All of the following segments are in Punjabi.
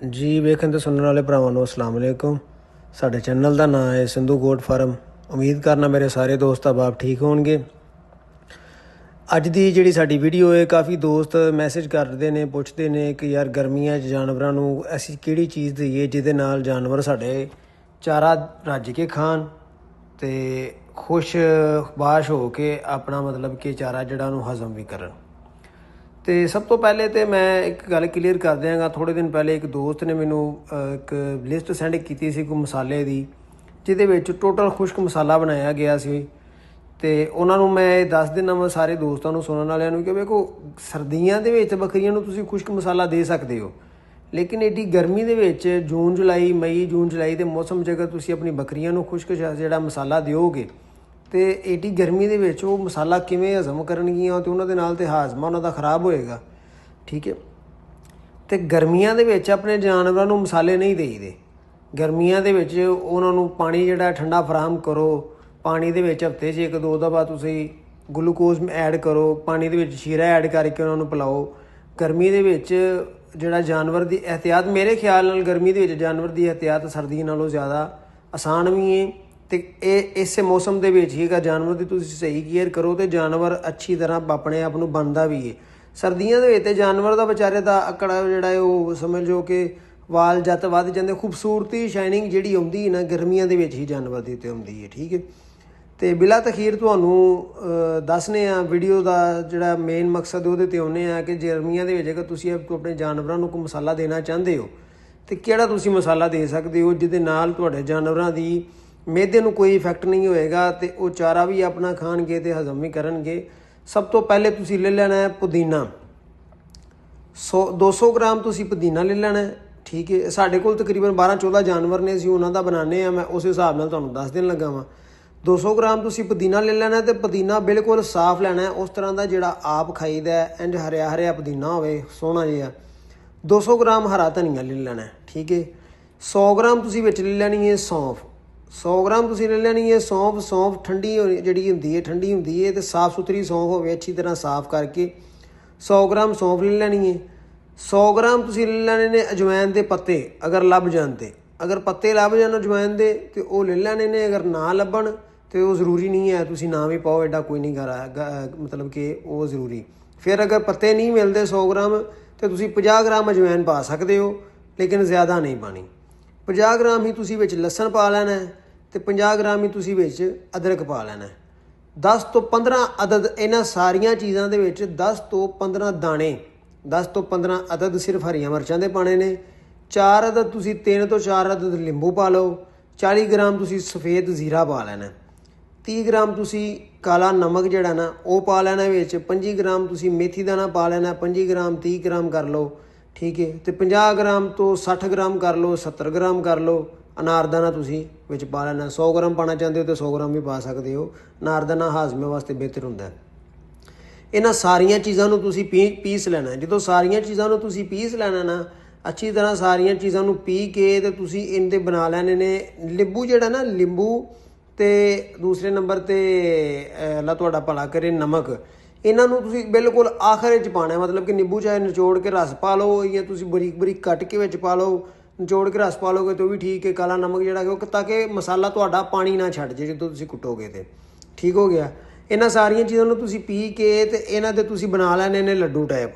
ਜੀ ਵੇਖਣ ਤੇ ਸੁਣਨ ਵਾਲੇ ਭਰਾਵਾਂ ਨੂੰ ਅਸਲਾਮ ਵਾਲੇਕੁਮ। ਸਾਡੇ ਚੈਨਲ ਦਾ ਨਾਮ ਹੈ ਸਿੰਧੂ ਗੋਟ ਫਾਰਮ। ਉਮੀਦ ਕਰਨਾ ਮੇਰੇ ਸਾਰੇ ਦੋਸਤ ਅਹਿਬਾਬ ਠੀਕ ਹੋਣਗੇ। ਅੱਜ ਦੀ ਜਿਹੜੀ ਸਾਡੀ ਵੀਡੀਓ ਹੈ, ਕਾफ़ੀ ਦੋਸਤ ਮੈਸੇਜ ਕਰਦੇ ਨੇ, ਪੁੱਛਦੇ ਨੇ ਕਿ ਯਾਰ ਗਰਮੀਆਂ 'ਚ ਜਾਨਵਰਾਂ ਨੂੰ ਅਸੀਂ ਕਿਹੜੀ ਚੀਜ਼ ਦੇਈਏ ਜਿਹਦੇ ਨਾਲ ਜਾਨਵਰ ਸਾਡੇ ਚਾਰਾ ਰੱਜ ਕੇ ਖਾਣ ਅਤੇ ਖੁਸ਼ਬਾਸ਼ ਹੋ ਕੇ ਆਪਣਾ ਮਤਲਬ ਕਿ ਚਾਰਾ ਜਿਹੜਾ ਉਹਨੂੰ ਹਜ਼ਮ ਵੀ ਕਰਨ। ਅਤੇ ਸਭ ਤੋਂ ਪਹਿਲੇ ਤਾਂ ਮੈਂ ਇੱਕ ਗੱਲ ਕਲੀਅਰ ਕਰ ਦਿਆਂਗਾ। ਥੋੜ੍ਹੇ ਦਿਨ ਪਹਿਲੇ ਇੱਕ ਦੋਸਤ ਨੇ ਮੈਨੂੰ ਇੱਕ ਲਿਸਟ ਸੈਂਡ ਕੀਤੀ ਸੀ ਕੋਈ ਮਸਾਲੇ ਦੀ, ਜਿਹਦੇ ਵਿੱਚ ਟੋਟਲ ਖੁਸ਼ਕ ਮਸਾਲਾ ਬਣਾਇਆ ਗਿਆ ਸੀ। ਅਤੇ ਉਹਨਾਂ ਨੂੰ ਮੈਂ ਇਹ ਦੱਸ ਦਿੰਦਾ ਵਾ ਸਾਰੇ ਦੋਸਤਾਂ ਨੂੰ, ਸੁਣਨ ਵਾਲਿਆਂ ਨੂੰ, ਕਿ ਵੇਖੋ ਸਰਦੀਆਂ ਦੇ ਵਿੱਚ ਬੱਕਰੀਆਂ ਨੂੰ ਤੁਸੀਂ ਖੁਸ਼ਕ ਮਸਾਲਾ ਦੇ ਸਕਦੇ ਹੋ, ਲੇਕਿਨ ਐਡੀ ਗਰਮੀ ਦੇ ਵਿੱਚ ਜੂਨ ਜੁਲਾਈ ਦੇ ਮੌਸਮ 'ਚ ਅਗਰ ਤੁਸੀਂ ਆਪਣੀ ਬੱਕਰੀਆਂ ਨੂੰ ਖੁਸ਼ਕ ਜਿਹੜਾ ਮਸਾਲਾ ਦਿਓਗੇ ਅਤੇ ਐਡੀ ਗਰਮੀ ਦੇ ਵਿੱਚ ਉਹ ਮਸਾਲਾ ਕਿਵੇਂ ਹਜ਼ਮ ਕਰਨਗੀਆਂ, ਅਤੇ ਉਹਨਾਂ ਦੇ ਨਾਲ ਤਾਂ ਹਾਜ਼ਮਾ ਉਹਨਾਂ ਦਾ ਖ਼ਰਾਬ ਹੋਏਗਾ। ਠੀਕ ਹੈ। ਅਤੇ ਗਰਮੀਆਂ ਦੇ ਵਿੱਚ ਆਪਣੇ ਜਾਨਵਰਾਂ ਨੂੰ ਮਸਾਲੇ ਨਹੀਂ ਦੇਈਦੇ। ਗਰਮੀਆਂ ਦੇ ਵਿੱਚ ਉਹਨਾਂ ਨੂੰ ਪਾਣੀ ਜਿਹੜਾ ਠੰਡਾ ਫਰਾਹਮ ਕਰੋ। ਪਾਣੀ ਦੇ ਵਿੱਚ ਹਫ਼ਤੇ 'ਚ 1-2 ਦਫਾ ਤੁਸੀਂ ਗਲੂਕੋਜ਼ ਐਡ ਕਰੋ, ਪਾਣੀ ਦੇ ਵਿੱਚ ਸ਼ੀਰਾ ਐਡ ਕਰਕੇ ਉਹਨਾਂ ਨੂੰ ਪਿਲਾਓ। ਗਰਮੀ ਦੇ ਵਿੱਚ ਜਿਹੜਾ ਜਾਨਵਰ ਦੀ ਇਹਤਿਆਤ, ਮੇਰੇ ਖਿਆਲ ਨਾਲ ਗਰਮੀ ਦੇ ਵਿੱਚ ਜਾਨਵਰ ਦੀ ਇਹਤਿਆਤ ਸਰਦੀ ਨਾਲੋਂ ਜ਼ਿਆਦਾ ਆਸਾਨ ਵੀ ਹੈ। ਅਤੇ ਇਹ ਇਸੇ ਮੌਸਮ ਦੇ ਵਿੱਚ ਹੀ ਅਗਰ ਜਾਨਵਰ ਦੀ ਤੁਸੀਂ ਸਹੀ ਕੇਅਰ ਕਰੋ ਤਾਂ ਜਾਨਵਰ ਅੱਛੀ ਤਰ੍ਹਾਂ ਆਪਣੇ ਆਪ ਨੂੰ ਬਣਦਾ ਵੀ ਹੈ। ਸਰਦੀਆਂ ਦੇ ਵਿੱਚ ਤਾਂ ਜਾਨਵਰ ਦਾ ਵਿਚਾਰੇ ਦਾ ਅਕੜਾ ਜਿਹੜਾ ਹੈ ਉਹ ਸਮਝ ਲਓ ਕਿ ਵਾਲ ਜੱਤ ਵੱਧ ਜਾਂਦੇ। ਖੂਬਸੂਰਤੀ ਸ਼ਾਈਨਿੰਗ ਜਿਹੜੀ ਆਉਂਦੀ ਹੈ ਨਾ, ਗਰਮੀਆਂ ਦੇ ਵਿੱਚ ਹੀ ਜਾਨਵਰ ਦੀ ਤੇ ਆਉਂਦੀ ਹੈ। ਠੀਕ ਹੈ। ਅਤੇ ਬਿਲਾ ਤਖੀਰ ਤੁਹਾਨੂੰ ਦੱਸਦੇ ਹਾਂ ਵੀਡੀਓ ਦਾ ਜਿਹੜਾ ਮੇਨ ਮਕਸਦ ਉਹਦੇ 'ਤੇ ਆਉਂਦੇ ਹਾਂ ਕਿ ਗਰਮੀਆਂ ਦੇ ਵਿੱਚ ਅਗਰ ਤੁਸੀਂ ਆਪਣੇ ਜਾਨਵਰਾਂ ਨੂੰ ਕੋਈ ਮਸਾਲਾ ਦੇਣਾ ਚਾਹੁੰਦੇ ਹੋ ਤਾਂ ਕਿਹੜਾ ਤੁਸੀਂ ਮਸਾਲਾ ਦੇ ਸਕਦੇ ਹੋ ਜਿਹਦੇ ਨਾਲ ਤੁਹਾਡੇ ਜਾਨਵਰਾਂ ਦੀ ਮਿਹਦੇ ਨੂੰ ਕੋਈ ਇਫੈਕਟ ਨਹੀਂ ਹੋਏਗਾ ਅਤੇ ਉਹ ਚਾਰਾ ਵੀ ਆਪਣਾ ਖਾਣਗੇ ਅਤੇ ਹਜ਼ਮ ਵੀ ਕਰਨਗੇ। ਸਭ ਤੋਂ ਪਹਿਲੇ ਤੁਸੀਂ ਲੈ ਲੈਣਾ ਹੈ ਪੁਦੀਨਾ। 200 ਗ੍ਰਾਮ ਤੁਸੀਂ ਪੁਦੀਨਾ ਲੈ ਲੈਣਾ ਹੈ। ਠੀਕ ਹੈ। ਸਾਡੇ ਕੋਲ ਤਕਰੀਬਨ 12-14 ਜਾਨਵਰ ਨੇ, ਅਸੀਂ ਉਹਨਾਂ ਦਾ ਬਣਾਉਂਦੇ ਹਾਂ। ਮੈਂ ਉਸ ਹਿਸਾਬ ਨਾਲ ਤੁਹਾਨੂੰ ਦੱਸ ਦੇਣ ਲੱਗਾ ਵਾਂ। 200 ਗ੍ਰਾਮ ਤੁਸੀਂ ਪੁਦੀਨਾ ਲੈ ਲੈਣਾ ਅਤੇ ਪੁਦੀਨਾ ਬਿਲਕੁਲ ਸਾਫ਼ ਲੈਣਾ, ਉਸ ਤਰ੍ਹਾਂ ਦਾ ਜਿਹੜਾ ਆਪ ਖਾਈਦਾ, ਇੰਝ ਹਰਿਆ ਹਰਿਆ ਪੁਦੀਨਾ ਹੋਵੇ ਸੋਹਣਾ ਜਿਹਾ। 200 ਗ੍ਰਾਮ ਹਰਾ ਧਨੀਆ ਲੈ ਲੈਣਾ। ਠੀਕ ਹੈ। 100 ਗ੍ਰਾਮ ਤੁਸੀਂ ਵਿੱਚ ਲੈ ਲੈਣੀ ਹੈ ਸੌਂਫ। 100 ਗ੍ਰਾਮ ਤੁਸੀਂ ਲੈ ਲੈਣੀ ਹੈ ਸੌਂਫ। ਸੌਂਫ ਠੰਡੀ ਜਿਹੜੀ ਹੁੰਦੀ ਹੈ, ਠੰਡੀ ਹੁੰਦੀ ਹੈ ਅਤੇ ਸਾਫ਼ ਸੁਥਰੀ ਸੌਂਫ ਹੋਵੇ, ਅੱਛੀ ਤਰ੍ਹਾਂ ਸਾਫ਼ ਕਰਕੇ 100 ਗ੍ਰਾਮ ਸੌਂਫ ਲੈ ਲੈਣੀ ਹੈ। 100 ਗ੍ਰਾਮ ਤੁਸੀਂ ਲੈ ਲੈਣੇ ਨੇ ਅਜਵਾਇਨ ਦੇ ਪੱਤੇ, ਅਗਰ ਲੱਭ ਜਾਣ ਤੇ। ਅਗਰ ਪੱਤੇ ਲੱਭ ਜਾਣ ਅਜਵਾਇਨ ਦੇ ਅਤੇ ਉਹ ਲੈ ਲੈਣੇ ਨੇ। ਅਗਰ ਨਾ ਲੱਭਣ ਅਤੇ ਉਹ ਜ਼ਰੂਰੀ ਨਹੀਂ ਹੈ, ਤੁਸੀਂ ਨਾ ਵੀ ਪਾਓ, ਐਡਾ ਕੋਈ ਨਹੀਂ ਮਤਲਬ ਕਿ ਉਹ ਜ਼ਰੂਰੀ। ਫਿਰ ਅਗਰ ਪੱਤੇ ਨਹੀਂ ਮਿਲਦੇ 100 ਗ੍ਰਾਮ ਤਾਂ ਤੁਸੀਂ 50 ਗ੍ਰਾਮ ਅਜਵਾਇਨ ਪਾ ਸਕਦੇ ਹੋ, ਲੇਕਿਨ ਜ਼ਿਆਦਾ ਨਹੀਂ ਪਾਣੀ। 50 ਗ੍ਰਾਮ ਹੀ ਤੁਸੀਂ ਵਿੱਚ ਲਸਣ ਪਾ ਲੈਣਾ ਅਤੇ 50 ਗ੍ਰਾਮ ਹੀ ਤੁਸੀਂ ਵਿੱਚ ਅਦਰਕ ਪਾ ਲੈਣਾ। 10 ਤੋਂ 15 ਅਦਦ ਇਹਨਾਂ ਸਾਰੀਆਂ ਚੀਜ਼ਾਂ ਦੇ ਵਿੱਚ 10 ਤੋਂ 15 ਦਾਣੇ, 10 ਤੋਂ 15 ਅਦਦ ਸਿਰਫ ਹਰੀਆਂ ਮਿਰਚਾਂ ਦੇ ਪਾਣੇ ਨੇ। 4 ਅਦਦ ਤੁਸੀਂ 3 ਤੋਂ 4 ਅਦਦ ਨਿੰਬੂ ਪਾ ਲਓ। 40 ਗ੍ਰਾਮ ਤੁਸੀਂ ਸਫੇਦ ਜ਼ੀਰਾ ਪਾ ਲੈਣਾ। 30 ਗ੍ਰਾਮ ਤੁਸੀਂ ਕਾਲਾ ਨਮਕ ਜਿਹੜਾ ਨਾ ਉਹ ਪਾ ਲੈਣਾ ਵਿੱਚ। 25 ਗ੍ਰਾਮ ਤੁਸੀਂ ਮੇਥੀ ਦਾਣਾ ਪਾ ਲੈਣਾ। 25 ਗ੍ਰਾਮ 30 ਗ੍ਰਾਮ ਕਰ ਲਓ। ਠੀਕ ਹੈ। ਅਤੇ 50 ਗ੍ਰਾਮ ਤੋਂ 60 ਗ੍ਰਾਮ ਕਰ ਲਓ, 70 ਗ੍ਰਾਮ ਕਰ ਲਓ। ਅਨਾਰਦਾਨਾ ਤੁਸੀਂ ਵਿੱਚ ਪਾ ਲੈਣਾ। 100 ਗ੍ਰਾਮ ਪਾਉਣਾ ਚਾਹੁੰਦੇ ਹੋ ਤਾਂ 100 ਗ੍ਰਾਮ ਵੀ ਪਾ ਸਕਦੇ ਹੋ। ਅਨਾਰਦਾਨਾ ਹਾਜ਼ਮੇ ਵਾਸਤੇ ਬਿਹਤਰ ਹੁੰਦਾ। ਇਹਨਾਂ ਸਾਰੀਆਂ ਚੀਜ਼ਾਂ ਨੂੰ ਤੁਸੀਂ ਪੀਸ ਲੈਣਾ। ਜਦੋਂ ਸਾਰੀਆਂ ਚੀਜ਼ਾਂ ਨੂੰ ਤੁਸੀਂ ਪੀਸ ਲੈਣਾ ਨਾ, ਅੱਛੀ ਤਰ੍ਹਾਂ ਸਾਰੀਆਂ ਚੀਜ਼ਾਂ ਨੂੰ ਪੀ ਕੇ ਅਤੇ ਤੁਸੀਂ ਇਹਦੇ ਬਣਾ ਲੈਣੇ ਨੇ ਨਿੰਬੂ ਜਿਹੜਾ ਨਾ, ਨਿੰਬੂ ਅਤੇ ਦੂਸਰੇ ਨੰਬਰ 'ਤੇ ਅੱਲਾ ਤੁਹਾਡਾ ਭਲਾ ਕਰੇ ਨਮਕ। ਇਹਨਾਂ ਨੂੰ ਤੁਸੀਂ ਬਿਲਕੁਲ ਆਖਰ 'ਚ ਪਾਉਣਾ, ਮਤਲਬ ਕਿ ਨਿੰਬੂ ਚਾਹੇ ਨਿਚੋੜ ਕੇ ਰਸ ਪਾ ਲਓ ਜਾਂ ਤੁਸੀਂ ਬਰੀਕ ਬਰੀਕ ਕੱਟ ਕੇ ਵਿੱਚ ਪਾ ਲਓ। ਨਿਚੋੜ ਕੇ ਰਸ ਪਾ ਲਓਗੇ ਤਾਂ ਉਹ ਵੀ ਠੀਕ ਹੈ। ਕਾਲਾ ਨਮਕ ਜਿਹੜਾ ਕਿ ਉਹ, ਤਾਂ ਕਿ ਮਸਾਲਾ ਤੁਹਾਡਾ ਪਾਣੀ ਨਾ ਛੱਡ ਜੇ ਜਦੋਂ ਤੁਸੀਂ ਕੁੱਟੋਗੇ ਤਾਂ। ਠੀਕ ਹੋ ਗਿਆ। ਇਹਨਾਂ ਸਾਰੀਆਂ ਚੀਜ਼ਾਂ ਨੂੰ ਤੁਸੀਂ ਪੀ ਕੇ ਅਤੇ ਇਹਨਾਂ ਦੇ ਤੁਸੀਂ ਬਣਾ ਲੈਣੇ ਨੇ ਲੱਡੂ ਟਾਈਪ।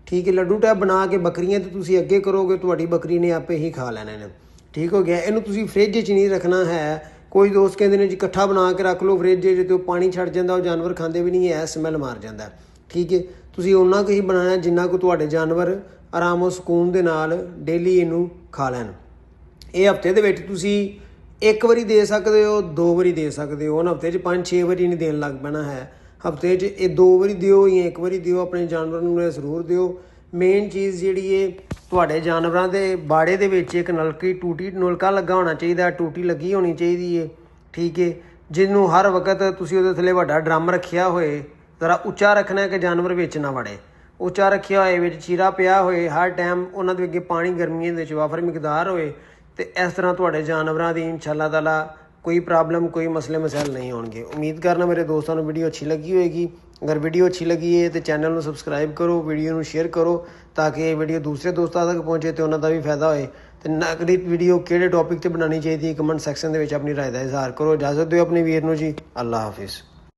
ਠੀਕ ਹੈ। ਲੱਡੂ ਟਾਈਪ ਬਣਾ ਕੇ ਬੱਕਰੀਆਂ 'ਤੇ ਤੁਸੀਂ ਅੱਗੇ ਕਰੋਗੇ, ਤੁਹਾਡੀ ਬੱਕਰੀ ਨੇ ਆਪੇ ਹੀ ਖਾ ਲੈਣੇ ਨੇ। ਠੀਕ ਹੋ ਗਿਆ। ਇਹਨੂੰ ਤੁਸੀਂ ਫਰਿੱਜ 'ਚ ਨਹੀਂ ਰੱਖਣਾ ਹੈ। ਕੋਈ ਦੋਸਤ ਕਹਿੰਦੇ ਨੇ ਜੀ ਇਕੱਠਾ ਬਣਾ ਕੇ ਰੱਖ ਲਓ ਫਰਿੱਜ 'ਚ, ਅਤੇ ਉਹ ਪਾਣੀ ਛੱਡ ਜਾਂਦਾ, ਉਹ ਜਾਨਵਰ ਖਾਂਦੇ ਵੀ ਨਹੀਂ ਹੈ, ਸਮੈਲ ਮਾਰ ਜਾਂਦਾ। ਠੀਕ ਹੈ। ਤੁਸੀਂ ਓਨਾ ਕੁ ਹੀ ਬਣਾਉਣਾ ਜਿੰਨਾ ਕੁ ਤੁਹਾਡੇ ਜਾਨਵਰ ਆਰਾਮ ਸਕੂਨ ਦੇ ਨਾਲ ਡੇਲੀ ਇਹਨੂੰ ਖਾ ਲੈਣ। ਇਹ ਹਫ਼ਤੇ ਦੇ ਵਿੱਚ ਤੁਸੀਂ 1 ਵਾਰੀ ਦੇ ਸਕਦੇ ਹੋ, 2 ਵਾਰੀ ਦੇ ਸਕਦੇ ਹੋ। ਹੁਣ ਹਫ਼ਤੇ 'ਚ 5-6 ਵਾਰੀ ਨਹੀਂ ਦੇਣ ਲੱਗ ਪੈਣਾ ਹੈ। ਹਫ਼ਤੇ 'ਚ ਇਹ 2 ਵਾਰੀ ਦਿਓ ਜਾਂ 1 ਵਾਰੀ ਦਿਓ, ਆਪਣੇ ਜਾਨਵਰ ਨੂੰ ਇਹ ਜ਼ਰੂਰ ਦਿਓ। ਮੇਨ ਚੀਜ਼ ਜਿਹੜੀ ਹੈ, ਤੁਹਾਡੇ ਜਾਨਵਰਾਂ ਦੇ ਬਾੜੇ ਦੇ ਵਿੱਚ ਇੱਕ ਨਲਕਾ ਲੱਗਾ ਹੋਣਾ ਚਾਹੀਦਾ, ਟੂਟੀ ਲੱਗੀ ਹੋਣੀ ਚਾਹੀਦੀ ਹੈ। ਠੀਕ ਹੈ। ਜਿਹਨੂੰ ਹਰ ਵਕਤ ਤੁਸੀਂ ਉਹਦੇ ਥੱਲੇ ਵੱਡਾ ਡਰਮ ਰੱਖਿਆ ਹੋਏ, ਜ਼ਰਾ ਉੱਚਾ ਰੱਖਣਾ ਕਿ ਜਾਨਵਰ ਵਿੱਚ ਨਾ ਵੜੇ। ਉੱਚਾ ਰੱਖਿਆ ਹੋਏ, ਵਿੱਚ ਚੀਰਾ ਪਿਆ ਹੋਏ, ਹਰ ਟਾਈਮ ਉਹਨਾਂ ਦੇ ਅੱਗੇ ਪਾਣੀ ਗਰਮੀਆਂ ਦੇ ਵਿੱਚ ਵਾਫਰ ਮਿਕਦਾਰ ਹੋਏ, ਅਤੇ ਇਸ ਤਰ੍ਹਾਂ ਤੁਹਾਡੇ ਜਾਨਵਰਾਂ ਦੀ ਇੰਸ਼ਾ ਅੱਲਾਹ ਤਾਲਾ ਕੋਈ ਪ੍ਰੋਬਲਮ ਕੋਈ ਮਸਲੇ ਮਸਾਇਲ ਨਹੀਂ ਹੋਣਗੇ। ਉਮੀਦ ਕਰਨਾ ਮੇਰੇ ਦੋਸਤਾਂ ਨੂੰ ਵੀਡੀਓ ਅੱਛੀ ਲੱਗੀ ਹੋਏਗੀ। ਅਗਰ ਵੀਡੀਓ ਅੱਛੀ ਲੱਗੀ ਹੈ ਤਾਂ ਚੈਨਲ ਨੂੰ ਸਬਸਕ੍ਰਾਈਬ ਕਰੋ, ਵੀਡੀਓ ਨੂੰ ਸ਼ੇਅਰ ਕਰੋ ਤਾਂ ਕਿ ਇਹ ਵੀਡੀਓ ਦੂਸਰੇ ਦੋਸਤਾਂ ਤੱਕ ਪਹੁੰਚੇ ਅਤੇ ਉਹਨਾਂ ਦਾ ਵੀ ਫਾਇਦਾ ਹੋਏ। ਅਤੇ ਅਗਲੀ ਵੀਡੀਓ ਕਿਹੜੇ ਟੌਪਿਕ 'ਤੇ ਬਣਾਉਣੀ ਚਾਹੀਦੀ ਹੈ ਕਮੈਂਟ ਸੈਕਸ਼ਨ ਦੇ ਵਿੱਚ ਆਪਣੀ ਰਾਏ ਦਾ ਇਜ਼ਹਾਰ ਕਰੋ। ਇਜਾਜ਼ਤ ਦਿਓ ਆਪਣੇ ਵੀਰ ਨੂੰ ਜੀ। ਅੱਲਾ ਹਾਫਿਜ਼।